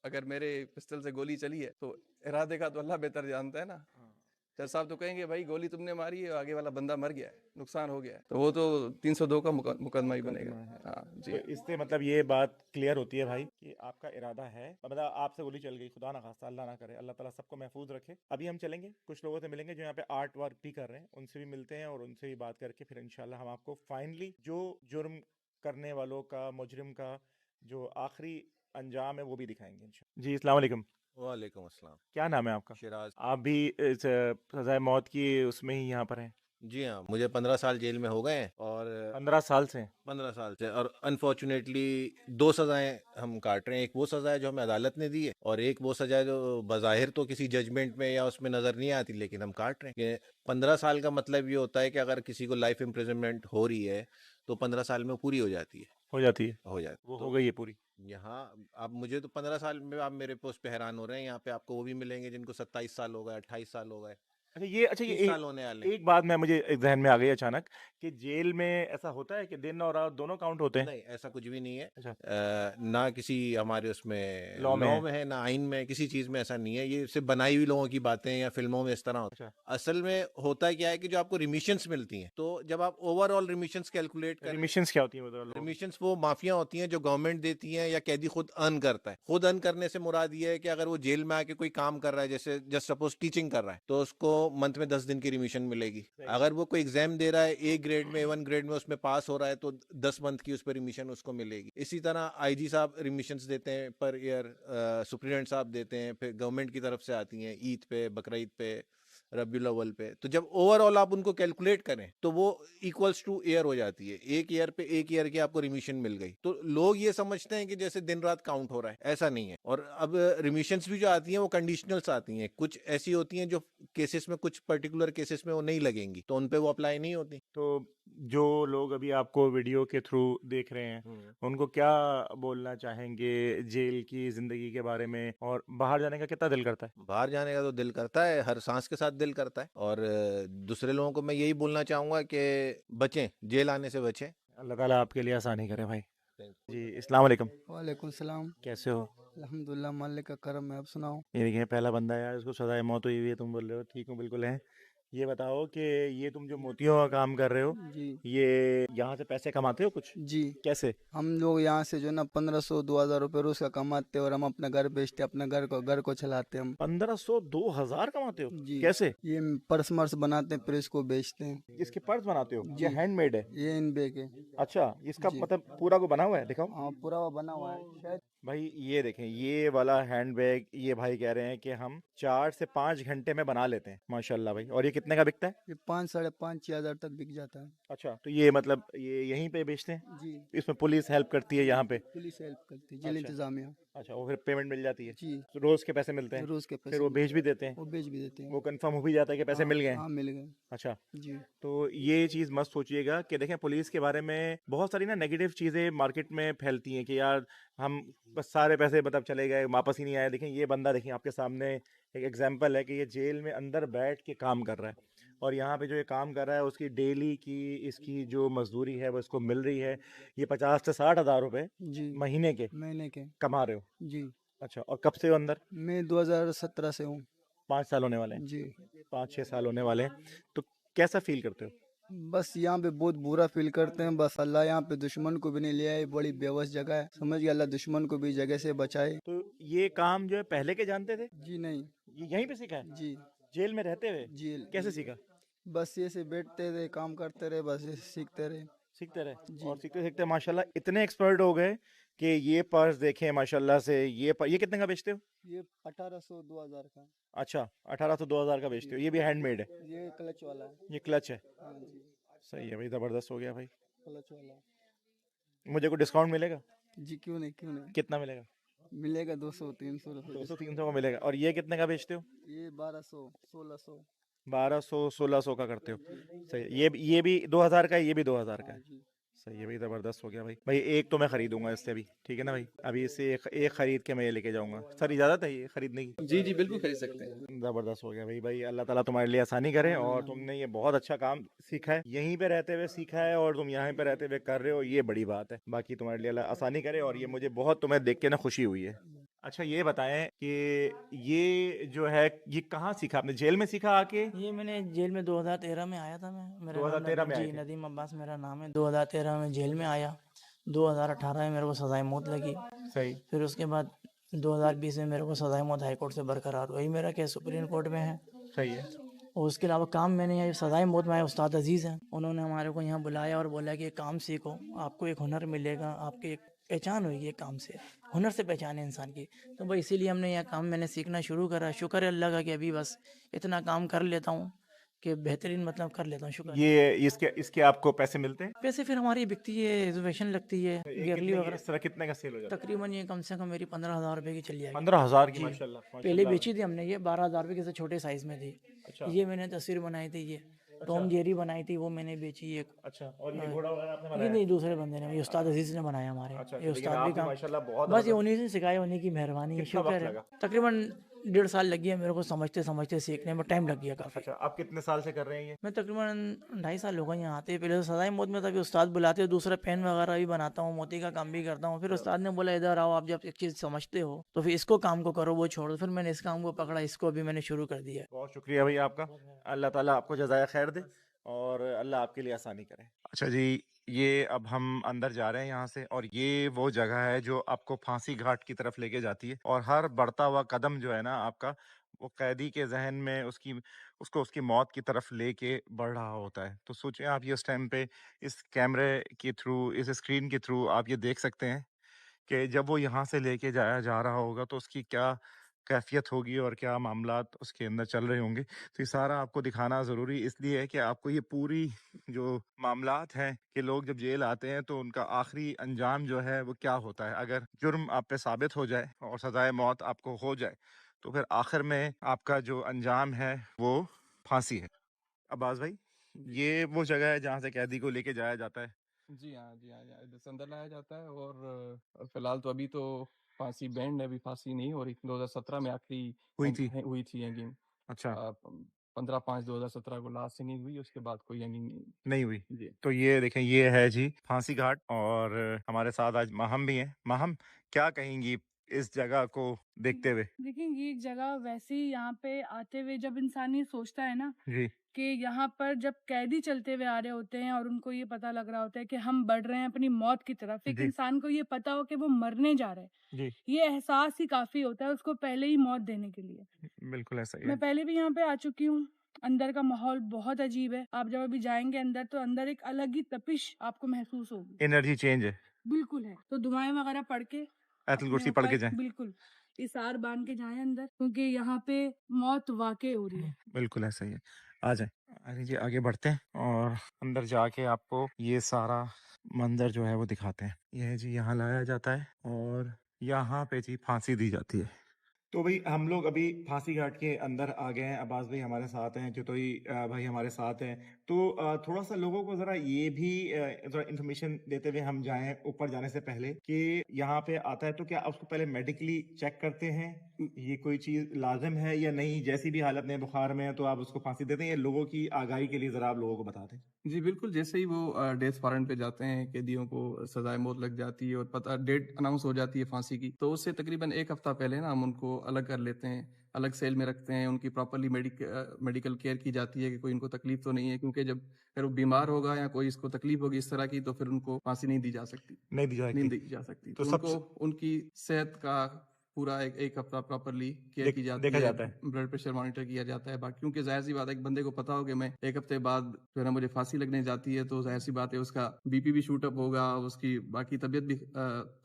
अगर मेरे पिस्टल से गोली चली है तो इरादे का तो अल्लाह बेहतर जानता है ना। हाँ। जज साहब तो कहेंगे भाई गोली तुमने मारी है, आगे वाला बंदा मर गया है, नुकसान हो गया है, तो वो तो 302 का मुकदमा ही बनेगा। मुकदमा है। हाँ जी तो इससे मतलब ये बात क्लियर होती है भाई कि आपका इरादा है, मतलब आपसे गोली चल गई, खुदा ना खास्ता, अल्लाह ना करे, अल्लाह ताला सबको महफूज रखे। अभी हम चलेंगे, कुछ लोगों से मिलेंगे जो यहाँ पे आर्ट वर्क भी कर रहे हैं, उनसे भी मिलते हैं और उनसे भी बात करके फिर इंशाल्लाह हम आपको फाइनली जो जुर्म करने वालों का, मुजरिम का जो आखिरी अंजाम है वो भी दिखाएंगे इंशाल्लाह। जी अस्सलाम वालेकुम। वालेकुम अस्सलाम। क्या नाम है आपका? शिराज। आप भी इस सजाए मौत की उसमें ही यहाँ पर हैं? जी हाँ, मुझे 15 साल जेल में हो गए हैं, और 15 साल से? 15 साल से, और अनफॉर्चुनेटली 2 सजाएं हम काट रहे हैं। एक वो सजा है जो हमें अदालत ने दी है, और एक वो सजा है जो बज़ाहिर तो किसी जजमेंट में या उसमें नजर नहीं आती, लेकिन हम काट रहे हैं। कि 15 साल का मतलब ये होता है कि अगर किसी को लाइफ इम्प्रिजनमेंट हो रही है तो 15 साल में पूरी हो जाती है। हो जाती है? हो जाती वो तो हो गई है पूरी? यहाँ अब मुझे तो 15 साल में, आप मेरे पोस्ट पे हैरान हो रहे हैं, यहाँ पे आपको वो भी मिलेंगे जिनको 27 साल हो गए, 28 साल हो गए, अच्छा ये 30 साल होने वाले हैं। एक बात मैं मुझे एक जहन में आ गई अचानक कि जेल में ऐसा होता है कि दिन और रात दोनों काउंट होते हैं? नहीं, ऐसा कुछ भी नहीं है। अच्छा, ना किसी हमारे उसमें लॉ में लॉ है? में है, ना आइन में, किसी चीज में ऐसा नहीं है। ये सिर्फ बनाई हुई लोगों की बातें हैं, या फिल्मों में इस तरह होता अच्छा, है। असल में होता क्या है कि जो आपको रिमिशंस मिलती हैं, तो जब आप ओवरऑल रिमिशंस कैलकुलेट करें, रिमिशंस क्या होती है मतलब लोग? रिमिशंस वो माफिया होती हैं जो गवर्नमेंट देती हैं या कैदी खुद अर्न करता है। खुद अर्न करने से मुराद ये है कि अगर वो जेल में आके कोई काम कर रहा है, जैसे जस्ट सपोज टीचिंग कर रहा है, तो उसको मंथ में 10 दिन की रिमिशन मिलेगी। अगर वो कोई एग्जाम दे रहा है, ए ग्रेड में, A1 ग्रेड में उसमें पास हो रहा है, तो 10 मंथ की उस पर रिमिशन उसको मिलेगी। इसी तरह आईजी साहब रिमिशंस देते हैं पर ईयर, सुप्रीडेंट साहब देते हैं, फिर गवर्नमेंट की तरफ से आती हैं ईद पे, बकरीद पे, रबीउल अव्वल पे। तो जब ओवरऑल आप उनको कैलकुलेट करें तो वो इक्वल्स टू ईयर हो जाती है। एक ईयर पे एक ईयर की आपको रिमिशन मिल गई। तो लोग ये समझते हैं कि जैसे दिन रात काउंट हो रहा है, ऐसा नहीं है। और अब रिमिशंस भी जो आती हैं वो कंडीशनल्स आती हैं। कुछ ऐसी होती हैं जो केसेस में, कुछ पर्टिकुलर केसेस में वो नहीं लगेंगी, तो उन पे वो अप्लाई नहीं होती। तो जो लोग अभी आपको वीडियो के थ्रू देख रहे हैं, उनको क्या बोलना चाहेंगे जेल की जिंदगी के बारे में, और बाहर जाने का कितना दिल करता है? बाहर जाने का तो दिल करता है, हर सांस के साथ दिल करता है। और दूसरे लोगों को मैं यही बोलना चाहूंगा कि बचें, जेल आने से बचें। अल्लाह ताला आपके लिए आसानी करे भाई। जी, अस्सलाम वालेकुम। वालेकुम सलाम। कैसे हो? अल्हम्दुलिल्लाह, मालिक का करम है। आप सुनाओ। ये देखिए, पहला बंदा है यार, इसको सजाए मौत हुई हुई है, तुम बोल रहे हो ठीक हूँ, बिल्कुल है। ये बताओ कि ये तुम जो मोतियों का काम कर रहे हो, जी ये यहाँ से पैसे कमाते हो कुछ? जी। कैसे? हम लोग यहाँ से जो ना 1500-2000 रुपये रोज का कमाते हैं और हम अपना घर बेचते, अपने घर को चलाते हैं हम। 1500-2000 कमाते हो? जी। कैसे? ये पर्स मर्स बनाते हैं, फिर इसको बेचते हैं। इसके पर्स बनाते हो? जी। ये हैंडमेड है? ये इन बैग है। अच्छा, इसका जी। मतलब पूरा को बना हुआ है, दिखाओ। हाँ, पूरा वो बना हुआ है शायद। भाई ये देखें, ये वाला हैंड बैग, ये भाई कह रहे हैं कि हम 4 से 5 घंटे में बना लेते हैं, माशाल्लाह भाई। और ये कितने का बिकता है? ये 5, 5,500-6,000 तक बिक जाता है। अच्छा, तो ये मतलब ये यहीं पे बेचते हैं? जी। इसमें पुलिस हेल्प करती है यहाँ पे? पुलिस हेल्प करती है, जेल अच्छा। इंतजामिया। अच्छा, वो फिर पेमेंट मिल जाती है? जी। तो रोज के पैसे मिलते हैं? रोज के पैसे फिर वो भेज भी देते हैं? वो बेच भी देते हैं। वो कंफर्म हो भी जाता है कि पैसे मिल गए हैं? हाँ, मिल गए। अच्छा, जी। तो ये चीज़ मत सोचिएगा कि देखें, पुलिस के बारे में बहुत सारी ना नेगेटिव चीज़ें मार्केट में फैलती हैं कि यार हम बस सारे पैसे मतलब चले गए, वापस ही नहीं आए। देखें, ये बंदा देखिए आपके सामने एक एग्जांपल है कि ये जेल में अंदर बैठ के काम कर रहा है, और यहाँ पे जो ये काम कर रहा है उसकी डेली की इसकी जो मजदूरी है वो इसको मिल रही है। ये 50 से 60 हज़ार रुपये जी। महीने के महीने के। कमा रहे हो? जी। अच्छा, और कब से हो अंदर? मैं 2017 से हूँ। 5 साल होने वाले हैं? जी। 5-6 साल होने वाले हैं। तो कैसा फील करते हो? बस यहाँ पे बहुत बुरा फील करते हैं। बस अल्लाह यहाँ पे दुश्मन को भी नहीं ले आए, बड़ी बेबस जगह है। समझ गया, अल्लाह दुश्मन को भी जगह से बचाए। तो ये काम जो है पहले के जानते थे? जी नहीं। ये यहीं पे सीखा है? जी। जेल में रहते हुए? जेल। कैसे सीखा? बस ये से बैठते रहे, काम करते रहे, बस ऐसे सीखते रहे। सीखते रहे, जी। और सीखते सीखते माशाल्लाह इतने एक्सपर्ट हो गए कि ये पर्स देखें माशाल्लाह से। ये कितने का बेचते हो? ये 1800-2000 का। अच्छा, 1800-2000 का बेचते हो। ये भी हैंडमेड है? ये क्लच वाला है। ये क्लच है? हाँ जी, सही है भाई, ज़बरदस्त हो गया भाई। क्लच वाला। मुझे कोई डिस्काउंट मिलेगा? जी, क्यों नहीं, क्यों नहीं। कितना मिलेगा? मिलेगा 200-300 रुपये। 200-300 का मिलेगा। और ये कितने का बेचते हो? ये 1200-1600। 1200-1600 का करते हो? सही है। ये भी 2000 का है, ये भी 2000 का है? जी। सही है भाई, ज़बरदस्त हो गया भाई। भाई एक तो मैं खरीदूंगा इससे अभी, ठीक है ना भाई? अभी इससे एक खरीद के मैं ये लेके जाऊंगा। सर इजाज़त है ये खरीदने की? जी जी बिल्कुल खरीद सकते हैं। ज़बरदस्त हो गया भाई। भाई अल्लाह ताला तुम्हारे लिए आसानी करे, और तुमने ये बहुत अच्छा काम सीखा है, यहीं पे रहते हुए सीखा है, और तुम यहाँ पे रहते हुए कर रहे हो, ये बड़ी बात है। बाकी तुम्हारे लिए अल्लाह आसानी करे, और ये मुझे बहुत तुम्हें देख के ना खुशी हुई है। अच्छा, ये बताएं कि ये जो है ये कहाँ सीखा आपने? जेल में सीखा आके? ये मैंने जेल में 2013 में आया था मैं। मेरा नाम 2013 में आए जी थे? नदीम अब्बास मेरा नाम है। 2013 में जेल में आया। 2018 में मेरे को सजाए मौत लगी। सही। फिर उसके बाद 2020 में मेरे को सजाए मौत हाई कोर्ट से बरकरार हुई। मेरा केस सुप्रीम कोर्ट में है। सही है। और उसके अलावा काम मैंने यहाँ सजाए मौत में आया, उस्ताद अजीज़ हैं, उन्होंने हमारे को यहाँ बुलाया और बोला कि काम सीखो, आपको एक हुनर मिलेगा, आपकी एक पहचान होगी एक काम से। हुनर से पहचान है इंसान की। तो भाई इसीलिए हमने यह काम मैंने सीखना शुरू करा। शुक्र है अल्लाह का कि अभी बस इतना काम कर लेता हूँ कि बेहतरीन मतलब कर लेता हूँ। शुक्र। ये इसके आपको पैसे मिलते हैं? पैसे फिर हमारी बिकती है, रिजर्वेशन लगती है, गिरली वगैरह। इस तरह कितने का सेल हो जाता है? तकरीबन ये कम से कम मेरी 15,000 रुपये की चली जाएगी। 15,000 की? जी। माशाल्लाह पहले बेची थी हमने ये 12,000 रुपये की, छोटे साइज में थी। अच्छा। ये मैंने तस्वीर बनाई थी, ये टॉम जेरी बनाई थी, वो मैंने बेची एक। अच्छा, और ये घोड़ा वगैरह आपने ये बनाया? नहीं, दूसरे बंदे ने, ये उस्ताद अजीज ने बनाया हमारे। अच्छा, ये लेकिन उस्ताद आप भी भी काम माशाल्लाह बहुत बस ये उन्हीं से सिखाया, उन्हीं की मेहरबानी है। कितना शुक्र वक्त है। लगा? तकरीबन 1.5 साल लग गया मेरे को समझते समझते, सीखने में टाइम लग गया काफ़ी। अच्छा, आप कितने साल से कर रहे हैं ये? मैं तकरीबन 2.5 साल हो गए यहाँ आते। पहले तो सजाए मौत में था, फिर उस्ताद बुलाते हो, दूसरा पेन वगैरह भी बनाता हूँ, मोती का काम भी करता हूँ। फिर उस्ताद ने बोला इधर आओ, आप जब एक चीज़ समझते हो तो फिर इसको काम को करो, वो छोड़ो। फिर मैंने इस काम को पकड़ा, इसको अभी मैंने शुरू कर दिया। बहुत शुक्रिया भाई आपका। अल्लाह ताला आपको जज़ाए खैर दे, और अल्लाह आपके लिए आसानी करे। अच्छा जी, ये अब हम अंदर जा रहे हैं यहाँ से, और ये वो जगह है जो आपको फांसी घाट की तरफ लेके जाती है, और हर बढ़ता हुआ कदम जो है ना आपका, वो कैदी के जहन में उसकी मौत की तरफ लेके बढ़ रहा होता है। तो सोचें आप, ये उस टाइम पे इस कैमरे के थ्रू, इस स्क्रीन के थ्रू आप ये देख सकते हैं कि जब वो यहाँ से लेके जाया जा रहा होगा तो उसकी क्या कैफियत होगी और क्या मामलात उसके अंदर चल रहे होंगे। तो ये सारा आपको दिखाना ज़रूरी इसलिए है कि आपको ये पूरी जो मामलात हैं कि लोग जब जेल आते हैं तो उनका आखिरी अंजाम जो है वो क्या होता है। अगर जुर्म आप पे साबित हो जाए और सजाए मौत आपको हो जाए, तो फिर आखिर में आपका जो अंजाम है वो फांसी है। अब्बास भाई, ये वो जगह है जहाँ से कैदी को लेके जाया जाता है। जी हाँ, जी हाँ, इधर से अंदर लाया जाता है और फिलहाल तो अभी तो फांसी बैंड है, अभी फांसी नहीं हो रही। 2017 में आखिरी हुई थी। हुई थी हैंगिंग। अच्छा। 15/5/2017 को लास्ट हैंगिंग हुई, उसके बाद कोई हैंगिंग नहीं हुई। नहीं हुई। जी। तो ये देखें, ये है जी फांसी घाट और हमारे साथ आज माहम भी हैं। माहम, क्या कहेंगी इस जगह को देखते हुए? देखिए ये एक जगह वैसे ही यहाँ पे आते हुए जब इंसान ये सोचता है ना जी। कि यहाँ पर जब कैदी चलते हुए आ रहे होते हैं और उनको ये पता लग रहा होता है कि हम बढ़ रहे हैं अपनी मौत की तरफ, एक जी। इंसान को ये पता हो कि वो मरने जा रहे हैं, जी, ये एहसास ही काफी होता है उसको पहले ही मौत देने के लिए। बिल्कुल ऐसा ही मैं है। पहले भी यहाँ पे आ चुकी हूँ। अंदर का माहौल बहुत अजीब है। आप जब अभी जाएंगे अंदर तो अंदर एक अलग ही तपिश आपको महसूस होगी। एनर्जी चेंज है। बिल्कुल है। तो दुआएं वगैरह पढ़ के आयतुल अपने कुर्सी पढ़ के ऊपर जाएं। बिल्कुल इसार बांध के जाएं अंदर, क्योंकि यहाँ पे मौत वाकई हो रही है। बिल्कुल ऐसा ही है। आ जाए। अरे जी, आगे बढ़ते हैं और अंदर जाके आपको ये सारा मंजर जो है वो दिखाते हैं। ये है जी, यहाँ लाया जाता है और यहाँ पे जी फांसी दी जाती है। तो भाई हम लोग अभी फांसी घाट के अंदर आ गए हैं। अब्बास भाई हमारे साथ हैं, चतोई भाई हमारे साथ हैं। तो थोड़ा सा लोगों को ज़रा ये भी ज़रा इन्फॉर्मेशन देते हुए हम जाएं ऊपर जाने से पहले कि यहाँ पे आता है तो क्या उसको पहले मेडिकली चेक करते हैं, ये कोई चीज़ लाजिम है या नहीं? जैसी भी हालत में बुखार में है तो आप उसको फांसी देते हैं, या लोगों की आगाही के लिए ज़रा आप लोगों को बता दें। जी, बिल्कुल, जैसे ही वो डेथ वारंट पे जाते हैं, कैदियों को सज़ाए मौत लग जाती है और पता डेट अनाउंस हो जाती है फांसी की, तो उससे तकरीबन 1 हफ्ता पहले ना हम उनको अलग कर लेते हैं, अलग सेल में रखते हैं, उनकी प्रॉपर्ली मेडिकल केयर की जाती है कि कोई इनको तकलीफ तो नहीं है, क्योंकि जब अगर वो बीमार होगा या कोई इसको तकलीफ होगी इस तरह की, तो फिर उनको फांसी नहीं दी जा सकती। नहीं दी नहीं जाएगी। दी जा सकती। तो तो सबसे उनको उनकी सेहत का पूरा एक हफ्ता प्रॉपर्ली केयर की जाती देखा है, जाता है। ब्लड प्रेशर मॉनिटर किया जाता है। बाकी क्योंकि ज़ाहिर-सी बात है, एक बंदे को पता हो कि मैं 1 हफ्ते बाद जो है ना मुझे फांसी लगने जाती है, तो ज़ाहिर-सी बात है उसका बीपी भी शूट अप होगा, उसकी बाकी तबीयत भी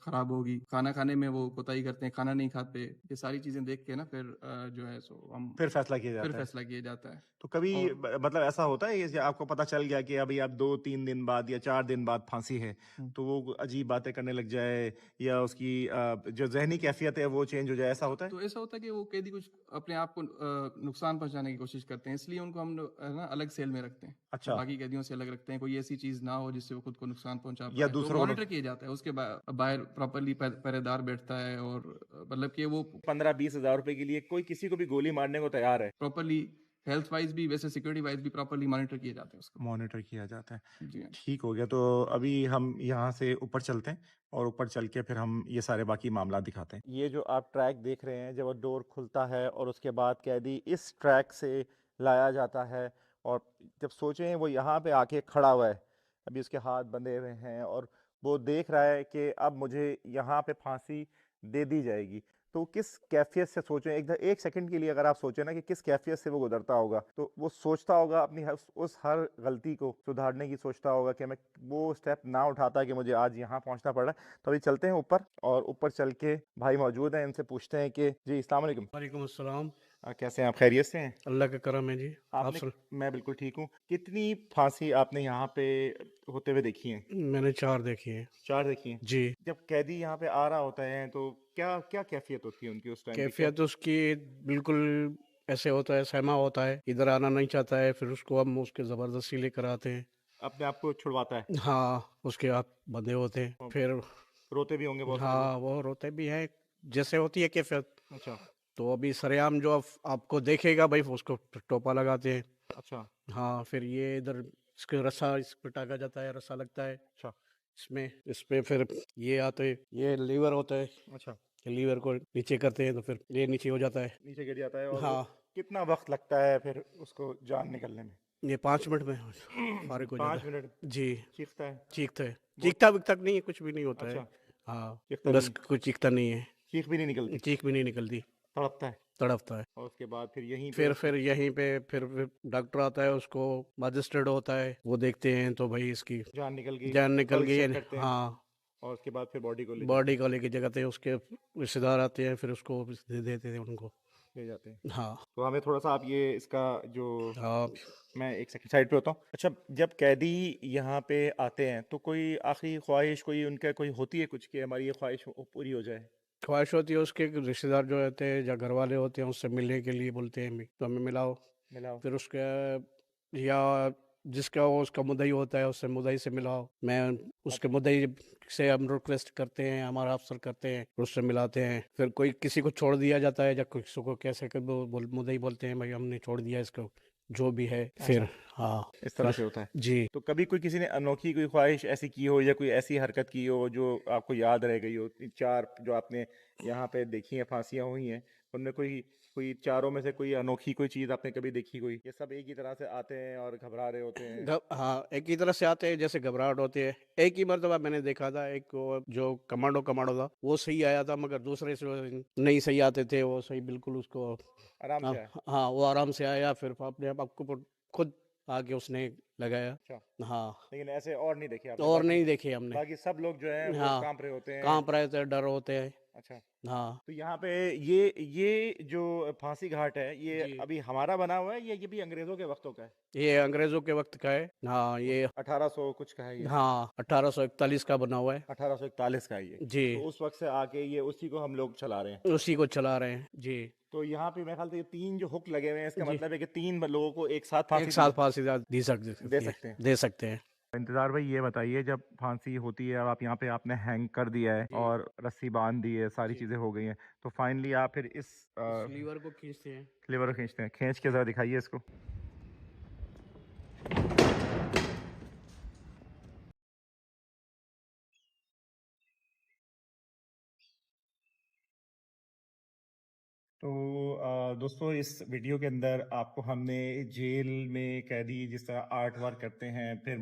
खराब होगी। खाना खाने में वो कोताही करते हैं, खाना नहीं खाते। ये सारी चीज़ें देख के ना फिर जो है सो हम फिर फैसला किया फिर जाता है। फैसला किया जाता है। तो कभी और मतलब ऐसा होता है कि आपको पता चल गया कि अभी आप 2-3 दिन बाद या 4 दिन बाद फांसी है, हुँ। तो वो अजीब बातें करने लग जाए या उसकी जो ज़हनी कैफ़ियत है वो चेंज हो जाए, ऐसा होता है? तो ऐसा होता है कि वो कैदी कुछ अपने आप को नुकसान पहुंचाने की कोशिश करते हैं, इसलिए उनको हम लोग ना अलग सेल में रखते हैं। अच्छा। बाकी कैदियों से अलग रखते हैं, कोई ऐसी चीज ना हो जिससे वो खुद को नुकसान पहुंचा या पाए। तो दूसरों को मॉनिटर किया जाता है, उसके बाहर प्रॉपरली पहरेदार बैठता है और मतलब कि वो 15-20 हज़ार रुपए के लिए कोई किसी को भी गोली मारने को तैयार है। प्रॉपरली हेल्थ वाइज भी, वैसे सिक्योरिटी वाइज भी प्रॉपरली मॉनिटर किया जाता है उसको। मॉनिटर किया जाता है। जी हाँ। ठीक हो गया। तो अभी हम यहाँ से ऊपर चलते हैं और ऊपर चल के फिर हम ये सारे बाकी मामला दिखाते हैं। ये जो आप ट्रैक देख रहे हैं, जब वो डोर खुलता है और उसके बाद कैदी इस ट्रैक से लाया जाता है और जब सोचें वो यहाँ पे आके खड़ा हुआ है, अभी उसके हाथ बंधे हुए हैं और वो देख रहा है कि अब मुझे यहाँ पे फांसी दे दी जाएगी, तो किस कैफियत से सोचें, एक सेकंड के लिए अगर आप सोचें ना कि किस कैफियत से वो गुजरता होगा, तो वो सोचता होगा अपनी उस हर गलती को सुधारने की सोचता होगा कि मैं वो स्टेप ना उठाता कि मुझे आज यहाँ पहुँचना पड़ रहा है। तो अभी चलते हैं ऊपर और ऊपर चल के भाई मौजूद हैं, इनसे पूछते हैं कि जी अस्सलाम वालेकुम। वालेकुम अस्सलाम। कैसे हैं आप? खैरियत से हैं? अल्लाह का करम है जी। आप आपने मैं बिल्कुल ठीक हूँ। कितनी फांसी आपने यहाँ पे होते हुए देखी हैं? मैंने 4 देखी है 4 देखी हैं। जी। जब कैदी यहाँ पे आ रहा होता है तो क्या क्या कैफियत होती है उनकी उस टाइम पे? कैफियत उसकी बिल्कुल ऐसे होता है, सहमा होता है, इधर आना नहीं चाहता है, फिर उसको हम उसके ज़बरदस्ती लेकर आते हैं। अपने आप को छुड़वाता है? हाँ, उसके हाथ बंधे होते हैं। फिर रोते भी होंगे बहुत सारे हाँ, वो रोते भी हैं, जैसे होती है कैफियत। लोग? अच्छा। तो अभी सरेआम जो आपको देखेगा भाई उसको टोपा लगाते हैं। अच्छा। हाँ, फिर ये इधर इसके रस्सा इस पे टाँगा जाता है, रस्सा लगता है अच्छा। इसमें फिर ये आते, ये लीवर होता है, अच्छा। लीवर को नीचे करते हैं तो फिर ये नीचे हो जाता है। नीचे गिर जाता है और हाँ। वो कितना वक्त लगता है फिर उसको जान निकलने में? ये 5 मिनट में फारिग हो 5 जाता है। मिनट जी। चीखता है? चीखता है, चीखता विकता नहीं है, कुछ भी नहीं होता है। अच्छा। हाँ, चीखता बस नहीं? कुछ चीखता नहीं है, चीख भी नहीं निकलती? चीख भी नहीं निकलती, तड़पता है? तड़पता है। और उसके बाद फिर यहीं पे फिर यहीं पे फिर डॉक्टर आता है, उसको मजिस्ट्रेट होता है, वो देखते हैं तो भाई इसकी जान निकल गई, जान निकल पल्स गई चेक है। करते हैं हाँ, और उसके बाद फिर बॉडी को बॉडी को लेके जगते हैं, उसके रिश्तेदार आते हैं, फिर उसको दे देते हैं उनको। ले जाते हैं। हाँ। तो हमें थोड़ा सा आप ये इसका जो हाँ, मैं एक सेकंड साइड पे होता हूँ। अच्छा, जब कैदी यहाँ पे आते हैं तो कोई आखिरी ख्वाहिश कोई उनका कोई होती है कुछ कि हमारी ये ख्वाहिश पूरी हो जाए? ख्वाहिश होती है उसके रिश्तेदार जो रहते हैं या घर वाले होते हैं, उससे मिलने के लिए बोलते हैं तो हमें मिलाओ। मिलाओ। फिर उसके या जिसका वो उसका मुद्दई होता है उससे मुद्दई से मिलाओ। मैं उसके मुद्दई से हम रिक्वेस्ट करते हैं, हमारा अफसर करते हैं, उससे मिलाते हैं। फिर कोई किसी को छोड़ दिया जाता है या किसी को कैसे मुद्दई बोलते हैं भाई हमने छोड़ दिया इसको, जो भी है। फिर हाँ इस तरह से होता है। जी। तो कभी कोई किसी ने अनोखी कोई ख्वाहिश ऐसी की हो या कोई ऐसी हरकत की हो जो आपको याद रह गई हो? 4 जो आपने यहाँ पे देखी हैं फांसियाँ हुई हैं, उनमें कोई कोई चारों में से कोई अनोखी कोई चीज़ आपने कभी देखी कोई? ये सब एक ही तरह से आते हैं और घबरा रहे होते हैं? हाँ, एक ही तरह से आते हैं जैसे घबराहट होती है। एक ही मर्तबा मैंने देखा था, एक वो जो कमांडो था वो सही आया था, मगर दूसरे से नहीं सही आते थे। वो सही बिल्कुल उसको आराम हाँ, से आया? हाँ वो आराम से आया, फिर अपने आप आपको खुद आके उसने लगाया। अच्छा। हाँ, लेकिन ऐसे और नहीं देखे आपने? और बाकी नहीं देखे हमने। बाकी सब लोग जो हैं वो हाँ, काँप रहे होते हैं? कांप रहे थे, डर होते हैं। अच्छा। हाँ तो यहाँ पे ये जो फांसी घाट है, ये जी, अभी हमारा बना हुआ है या ये भी अंग्रेजों के वक्तों का है? ये अंग्रेजों के वक्त का है। हाँ ये 1800 कुछ का है ये? हाँ 1841 का बना हुआ है। 1841 का है ये। जी, तो उस वक्त से आके ये उसी को हम लोग चला रहे हैं। उसी को चला रहे हैं जी। तो यहाँ पे मेरे ख्याल से ये 3 जो हुक लगे हुए हैं, इसका जी। मतलब है कि 3 लोगों को एक साथ फांसी एक साथ फांसी दे सकते दे सकते हैं। दे सकते हैं। इंतजार भाई, ये बताइए, जब फांसी होती है, अब आप यहाँ पे आपने हैंग कर दिया है जी। और रस्सी बांध दी है, सारी जी। चीजें हो गई हैं, तो फाइनली आप फिर इस लीवर को खींचते हैं। लीवर को खींचते हैं। खींच के जरा दिखाइए इसको। तो दोस्तों, इस वीडियो के अंदर आपको हमने जेल में कैदी जिस तरह आर्ट वर्क करते हैं, फिर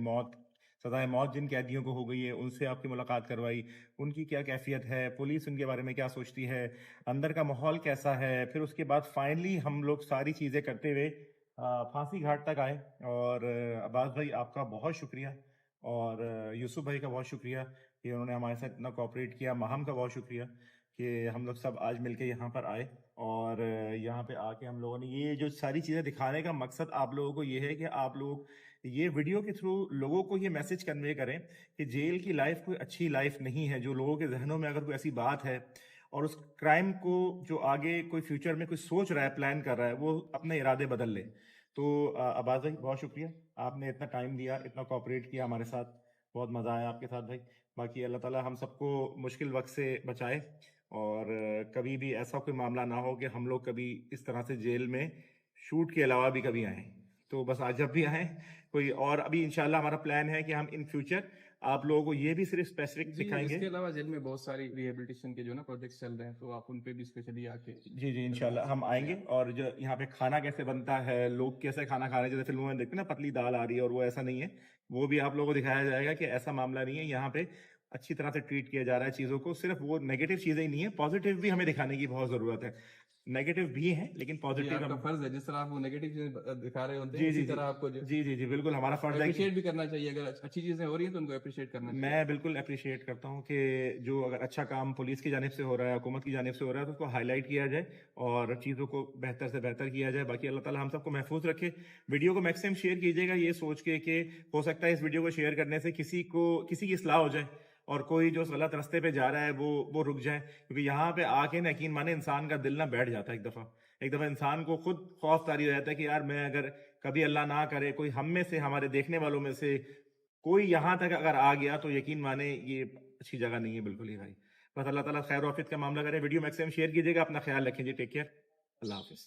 सजाए मौत जिन कैदियों को हो गई है उनसे आपकी मुलाकात करवाई, उनकी क्या कैफियत है, पुलिस उनके बारे में क्या सोचती है, अंदर का माहौल कैसा है, फिर उसके बाद फाइनली हम लोग सारी चीज़ें करते हुए फांसी घाट तक आए। और अब्बास भाई, आपका बहुत शुक्रिया, और यूसुफ भाई का बहुत शुक्रिया कि उन्होंने हमारे साथ इतना कोऑपरेट किया। माहम का बहुत शुक्रिया कि हम लोग सब आज मिलके यहाँ पर आए, और यहाँ पे आके हम लोगों ने ये जो सारी चीज़ें दिखाने का मकसद आप लोगों को ये है कि आप लोग ये वीडियो के थ्रू लोगों को ये मैसेज कन्वे करें कि जेल की लाइफ कोई अच्छी लाइफ नहीं है। जो लोगों के जहनों में अगर कोई ऐसी बात है और उस क्राइम को जो आगे कोई फ्यूचर में कोई सोच रहा है, प्लान कर रहा है, वो अपने इरादे बदल ले। तो अब्बास भाई, बहुत शुक्रिया, आपने इतना टाइम दिया, इतना कोऑपरेट किया हमारे साथ, बहुत मज़ा आया आपके साथ भाई। बाकी अल्लाह ताला हम सबको मुश्किल वक्त से बचाए, और कभी भी ऐसा कोई मामला ना हो कि हम लोग कभी इस तरह से जेल में शूट के अलावा भी कभी आएँ। तो बस आज जब भी आएँ कोई, और अभी इंशाल्लाह हमारा प्लान है कि हम इन फ्यूचर आप लोगों को ये भी सिर्फ स्पेसिफिक दिखाएंगे। इसके अलावा जेल में बहुत सारी रिहेबिलिटेशन के जो ना प्रोजेक्ट्स चल रहे हैं, तो आप उन पे भी स्पेशली आके जी जी, इंशाल्लाह हम आएंगे। और जो यहाँ पे खाना कैसे बनता है, लोग कैसे खाना खा रहे हैं, जैसे फिल्मों में देखते हैं ना, पतली दाल आ रही है, और वो ऐसा नहीं है, वो भी आप लोगों को दिखाया जाएगा कि ऐसा मामला नहीं है। यहाँ पे अच्छी तरह से ट्रीट किया जा रहा है चीज़ों को। सिर्फ वो नेगेटिव चीज़ें ही नहीं है, पॉजिटिव भी हमें दिखाने की बहुत ज़रूरत है। नेगेटिव भी है लेकिन जी, पॉजिटिव आपका फर्ज है, जिस तरह आप वो नेगेटिव चीजें दिखा रहे होते जी हैं, जी इसी जी तरह आपको जो जी जी जी बिल्कुल हमारा फर्ज है कि अप्रिशिएट भी करना चाहिए। अगर अच्छी चीजें हो रही हैं तो उनको अप्रिशिएट करना चाहिए। मैं बिल्कुल अप्रिशिएट करता हूँ कि जो अगर अच्छा काम पुलिस की जानिब से हो रहा है, हुकूमत की जानिब से हो रहा है, तो उसको हाईलाइट किया जाए और चीज़ों को बेहतर से बेहतर किया जाए। बाकी अल्लाह ताला हम सबको महफूज रखे। वीडियो को मैक्सिमम शेयर कीजिएगा, ये सोच के कि हो सकता है इस वीडियो को शेयर करने से किसी की इस्लाह हो जाए, और कोई जो गलत रास्ते पे जा रहा है वो रुक जाए। क्योंकि यहाँ पे आके ना, यकीन माने, इंसान का दिल ना बैठ जाता है। एक दफ़ा इंसान को खुद खौफ तारी हो जाता है कि यार, मैं अगर कभी अल्लाह ना करे कोई हम में से, हमारे देखने वालों में से कोई यहाँ तक अगर आ गया, तो यकीन माने ये अच्छी जगह नहीं है बिल्कुल ही भाई। बस अल्लाह ताला खैर और आफियत का मामला करे। वीडियो मैक्सिमम शेयर कीजिएगा, अपना ख्याल रखें जी, टेक केयर, अल्लाह हाफिज़।